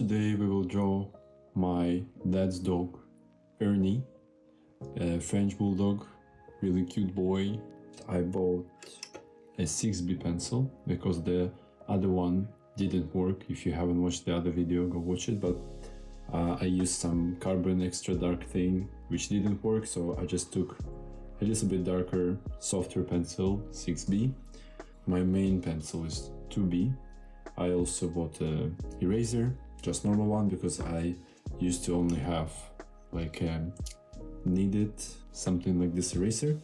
today we will draw my dad's dog, Ernie, a French bulldog, really cute boy. I bought a 6B pencil because the other one didn't work. If you haven't watched the other video, go watch it, but I used some carbon extra dark thing which didn't work, so I just took a little bit darker, softer pencil, 6B. My main pencil is 2B. I also bought a eraser, just normal one, because I used to only have like needed something like this eraser.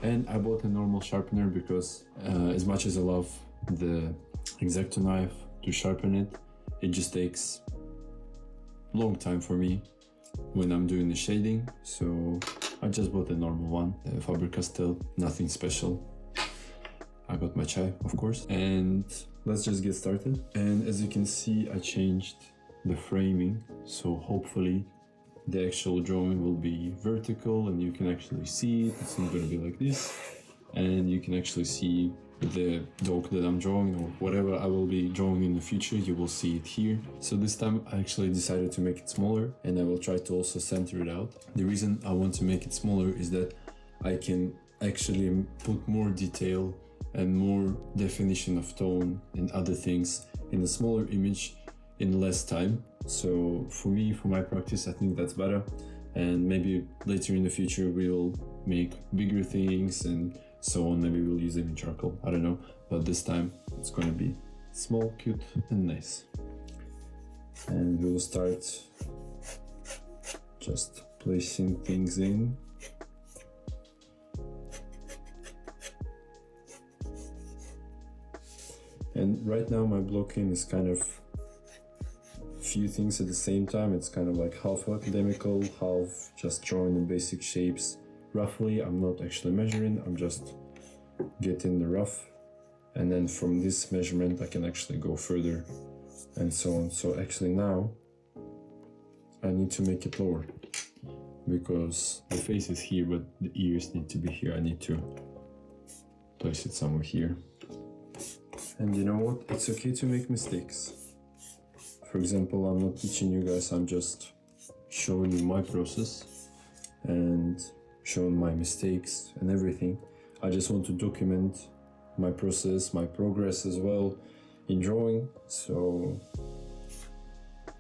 And I bought a normal sharpener because as much as I love the X-Acto knife to sharpen it, it just takes long time for me when I'm doing the shading. So I just bought a normal one, Faber-Castell, nothing special. I got my chai, of course, and let's just get started. And as you can see, I changed the framing, so hopefully the actual drawing will be vertical and you can actually see it. It's not going to be like this, and you can actually see the dog that I'm drawing, or whatever I will be drawing in the future, you will see it here. So this time I actually decided to make it smaller, and I will try to also center it out. The reason I want to make it smaller is that I can actually put more detail and more definition of tone and other things in a smaller image in less time. So for me, for my practice, I think that's better. And maybe later in the future we will make bigger things and so on. Maybe we'll use it in charcoal, I don't know, but this time it's going to be small, cute and nice. And we will start just placing things in. And right now my blocking is kind of few things at the same time. It's kind of like half academical, half just drawing the basic shapes roughly. I'm not actually measuring, I'm just getting the rough, and then from this measurement I can actually go further and so on. So actually now I need to make it lower because the face is here but the ears need to be here. I need to place it somewhere here. And you know what? It's okay to make mistakes. For example, I'm not teaching you guys, I'm just showing you my process and showing my mistakes and everything. I just want to document my process, my progress as well in drawing. So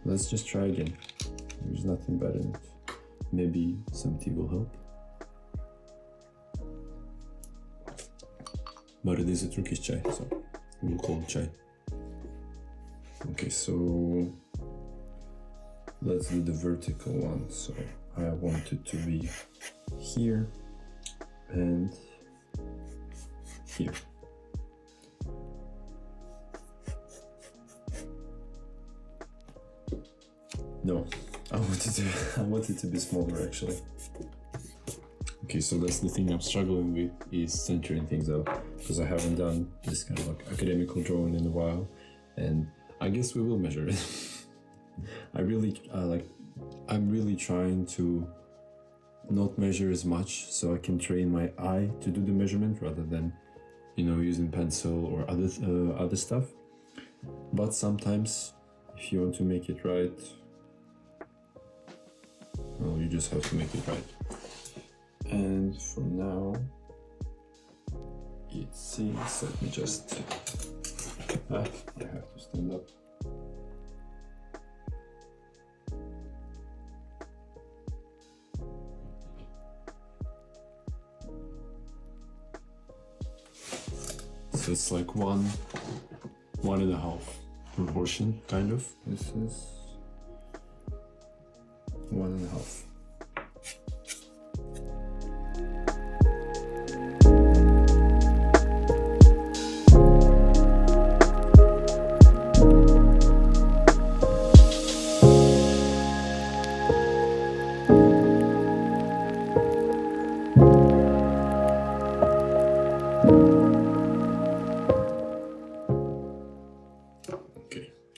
let's just try again. There's nothing bad in it. Maybe some tea will help. But it is a Turkish chai, so we'll call it chai. Okay, so let's do the vertical one. So I want it to be here and here. No, I want it to be smaller actually. Okay, so that's the thing I'm struggling with, is centering things out, because I haven't done this kind of like academical drawing in a while, and I guess we will measure it. I'm really trying to not measure as much so I can train my eye to do the measurement rather than, you know, using pencil or other stuff. But sometimes if you want to make it right, well, you just have to make it right. And for now, it seems, let me just, I have to stand up. So it's like 1.5 proportion, kind of. This is 1.5.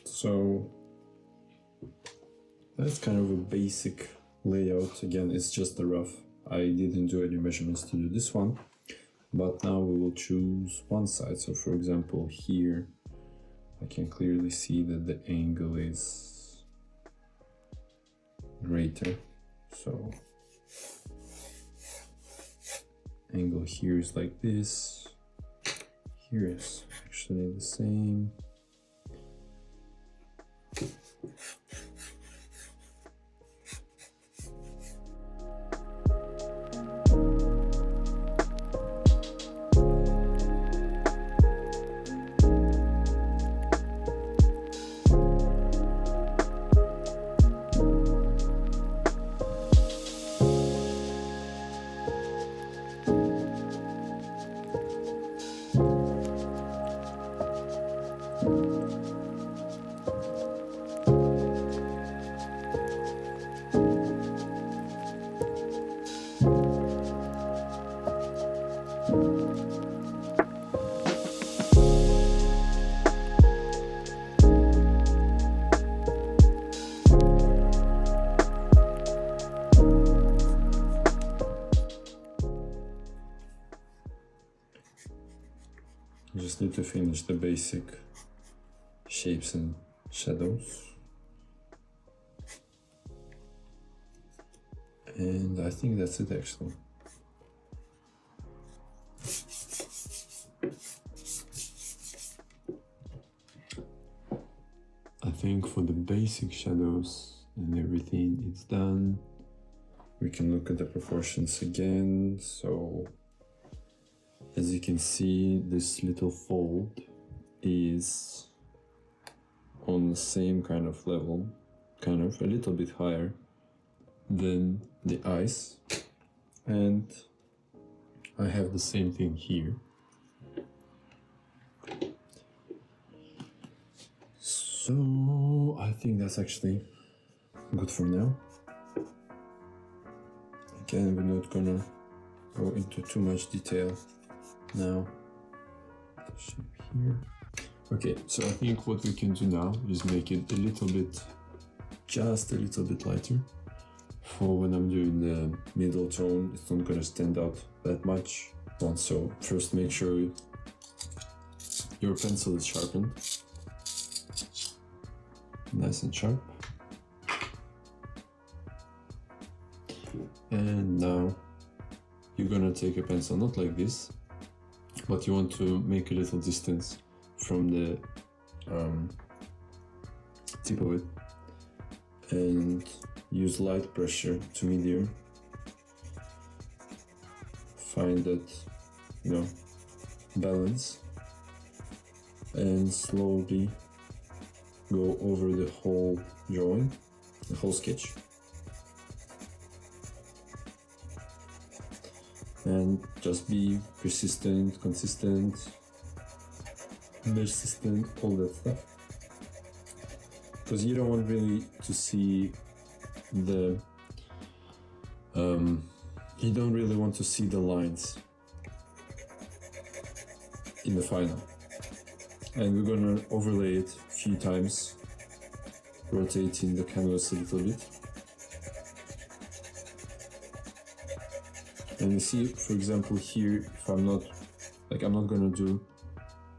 So that's kind of a basic layout. Again, it's just a rough. I didn't do any measurements to do this one, but now we will choose one side. So for example, here I can clearly see that the angle is greater. So angle here is like this. Here is actually the same. Just need to finish the basic shapes and shadows. And I think that's it actually. I think for the basic shadows and everything, it's done. We can look at the proportions again. So as you can see, this little fold is on the same kind of level, kind of a little bit higher than the eyes, and I have the same thing here. So I think that's actually good for now. Again, we're not gonna go into too much detail now. Shape here. Okay, so I think what we can do now is make it a little bit, just a little bit lighter. For when I'm doing the middle tone, it's not gonna stand out that much. So first make sure your pencil is sharpened. Nice and sharp. And now you're gonna take a pencil, not like this, but you want to make a little distance from the tip of it, and use light pressure to medium. Find that, balance, and slowly go over the whole drawing, the whole sketch. And just be persistent, consistent, persistent, all that stuff. Because you don't want really to see the, you don't really want to see the lines in the final. And we're gonna overlay it a few times, rotating the canvas a little bit. And you see, for example, here, if I'm not gonna do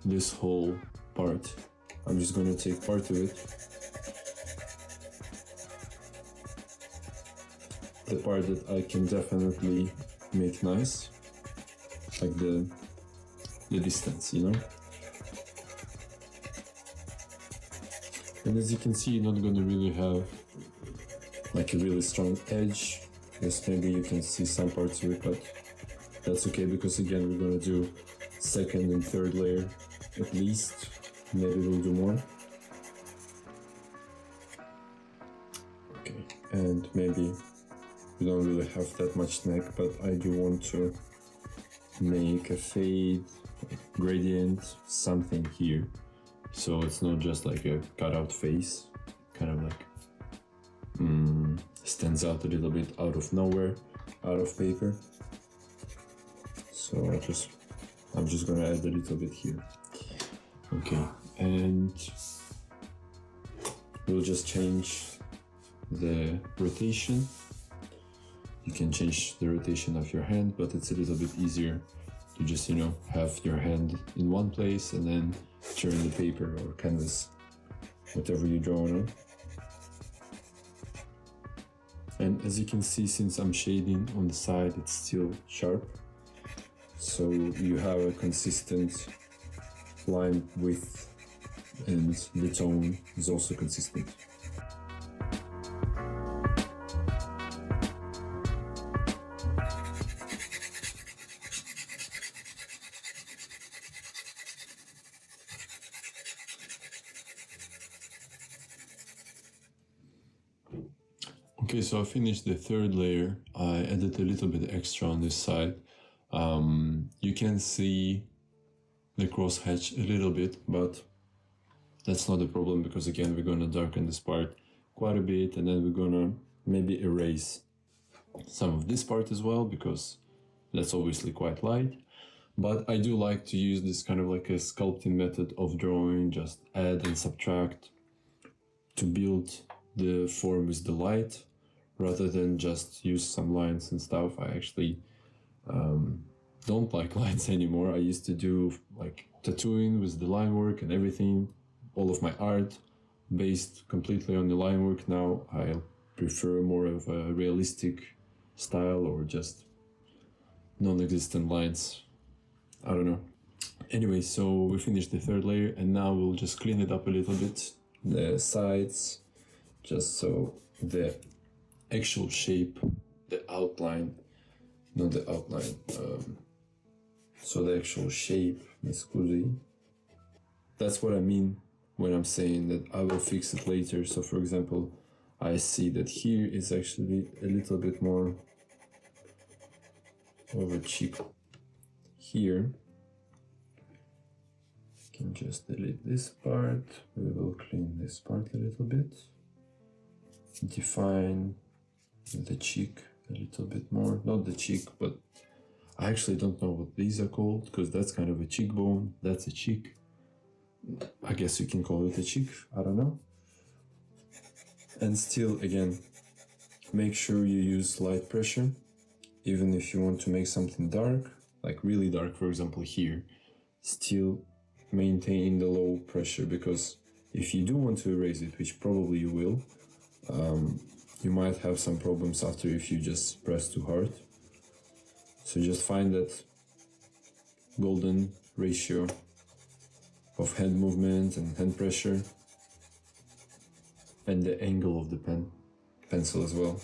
this whole part. I'm just gonna take part of it. The part that I can definitely make nice, like the distance, And as you can see, you're not gonna really have like a really strong edge. Yes, maybe you can see some parts of it, but that's okay, because again, we're gonna do second and third layer at least. Maybe we'll do more. Okay, and maybe we don't really have that much neck, but I do want to make a fade, gradient, something here. So it's not just like a cutout face, kind of like stands out a little bit out of nowhere, out of paper. So I'm just gonna add a little bit here. Okay, and we'll just change the rotation. You can change the rotation of your hand, but it's a little bit easier to just, have your hand in one place and then turn the paper or canvas, whatever you draw on. And as you can see, since I'm shading on the side, it's still sharp. So you have a consistent line width, and the tone is also consistent. Okay, so I finished the third layer. I added a little bit extra on this side. You can see the crosshatch a little bit, but that's not a problem because again, we're gonna darken this part quite a bit, and then we're gonna maybe erase some of this part as well because that's obviously quite light. But I do like to use this kind of like a sculpting method of drawing, just add and subtract to build the form with the light, rather than just use some lines and stuff. I actually don't like lines anymore. I used to do like tattooing with the line work and everything, all of my art based completely on the line work. Now I prefer more of a realistic style or just non-existent lines. I don't know. Anyway, so we finished the third layer, and now we'll just clean it up a little bit, the sides, just so the actual shape, the outline, not the outline, so the actual shape, scusi. That's what I mean when I'm saying that I will fix it later. So for example, I see that here is actually a little bit more of a cheek here. Can just delete this part. We will clean this part a little bit, define the cheek a little bit more, not the cheek, but I actually don't know what these are called, because that's kind of a cheekbone, that's a cheek. I guess you can call it a cheek, I don't know. And still, again, make sure you use light pressure, even if you want to make something dark, like really dark, for example here, still maintain the low pressure, because if you do want to erase it, which probably you will, you might have some problems after if you just press too hard. So just find that golden ratio of hand movement and hand pressure, and the angle of the pencil as well.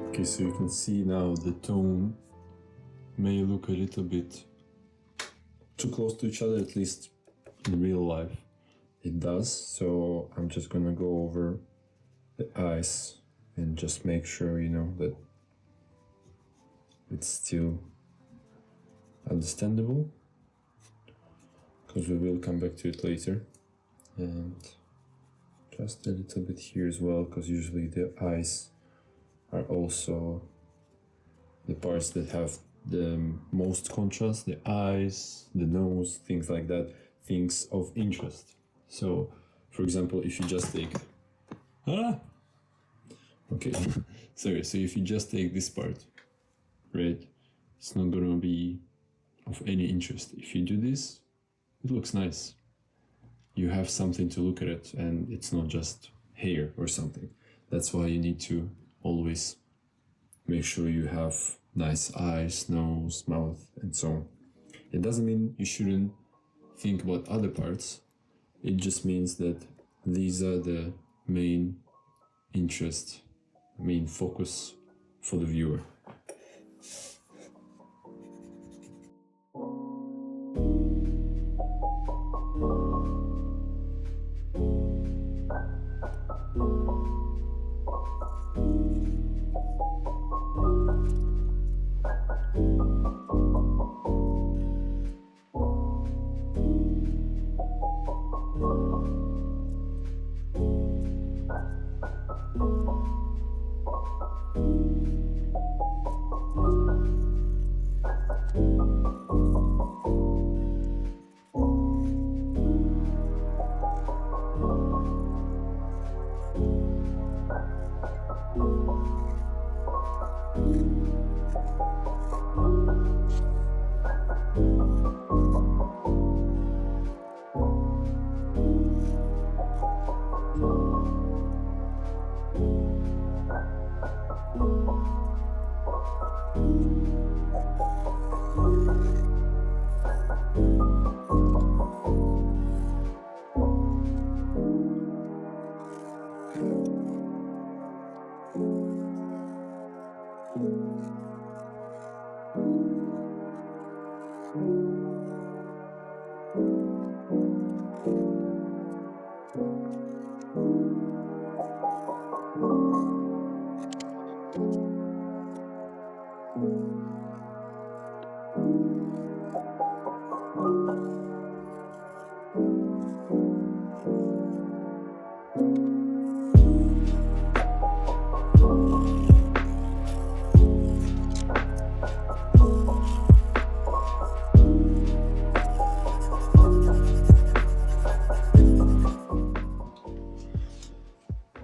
Okay, so you can see now the tone may look a little bit too close to each other, at least in real life it does. So I'm just gonna go over the eyes and just make sure, you know, that it's still understandable, because we will come back to it later. And just a little bit here as well, because usually the eyes are also the parts that have the most contrast, the eyes, the nose, things like that, things of interest. So, for example, if you just take... Okay, sorry, so if you just take this part, right, it's not gonna be of any interest. If you do this, it looks nice. You have something to look at it, and it's not just hair or something. That's why you need to always make sure you have nice eyes, nose, mouth, and so on. It doesn't mean you shouldn't think about other parts. It just means that these are the main interest, main focus for the viewer.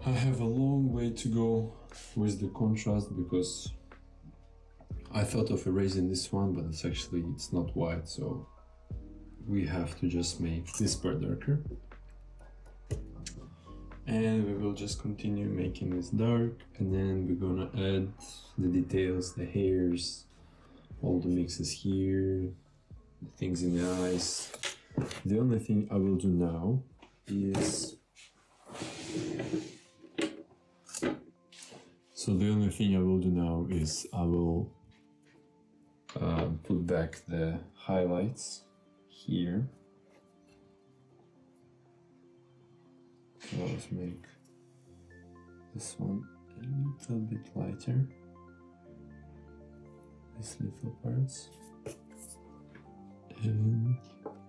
I have a long way to go with the contrast because I thought of erasing this one, but it's not white, so we have to just make this part darker. And we will just continue making this dark, and then we're gonna add the details, the hairs, all the mixes here, the things in the eyes. The only thing I will do now is I will put back the highlights here. Let's make this one a little bit lighter. These little parts. And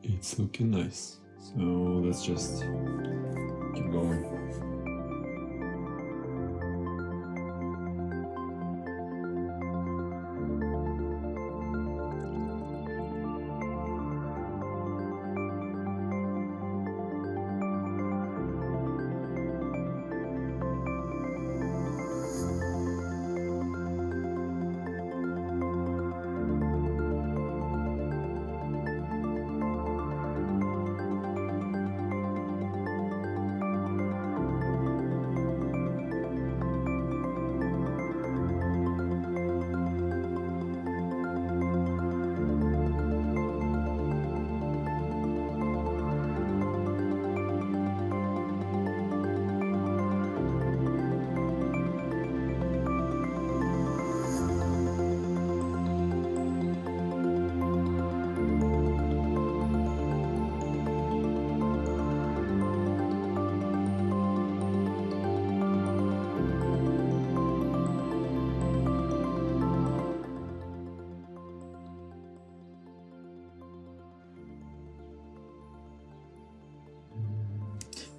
it's looking nice. So let's just keep going.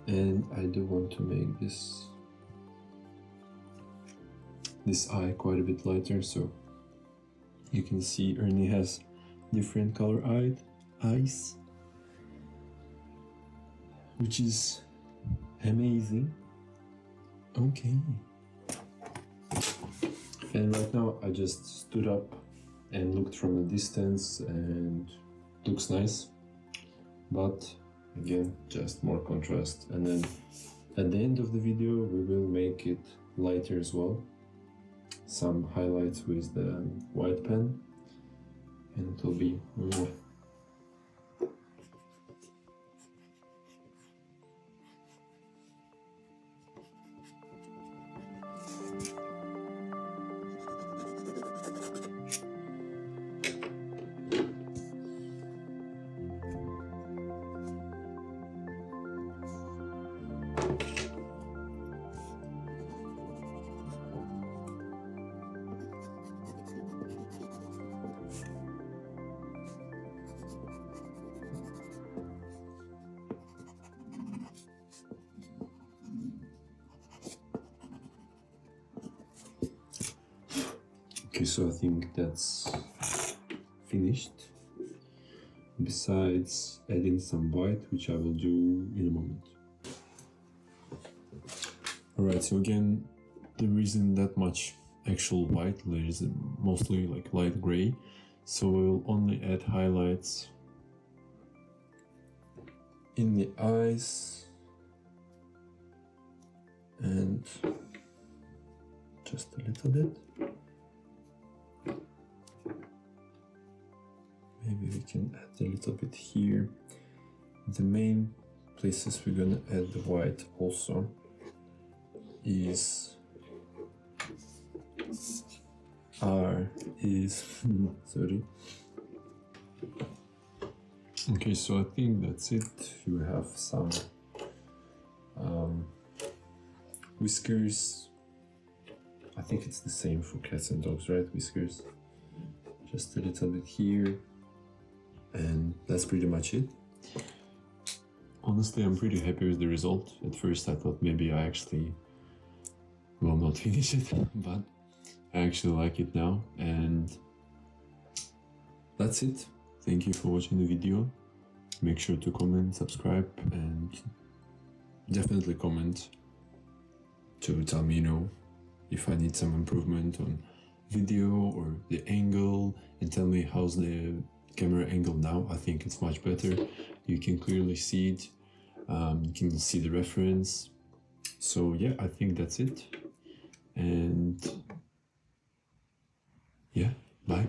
And I do want to make this eye quite a bit lighter, so you can see Ernie has different color eyes, which is amazing. Okay. And right now I just stood up and looked from a distance and looks nice, but again, just more contrast. And then at the end of the video we will make it lighter as well, some highlights with the white pen, and it will be okay. So I think that's finished, besides adding some white, which I will do in a moment. Alright, so again, there isn't that much actual white, there is mostly like light gray, so we'll only add highlights in the eyes and just a little bit. Maybe we can add a little bit here. The main places we're gonna add the white also is sorry. Okay, so I think that's it. You have some whiskers. I think it's the same for cats and dogs, right? Whiskers. Just a little bit here. And that's pretty much it. Honestly, I'm pretty happy with the result. At first I thought maybe I actually will not finish it, but I actually like it now. And that's it. Thank you for watching the video. Make sure to comment, subscribe, and definitely comment to tell me, if I need some improvement on video or the angle, and tell me how's the camera angle now. I think it's much better. You can clearly see it. You can see the reference. So yeah, I think that's it. And yeah, bye.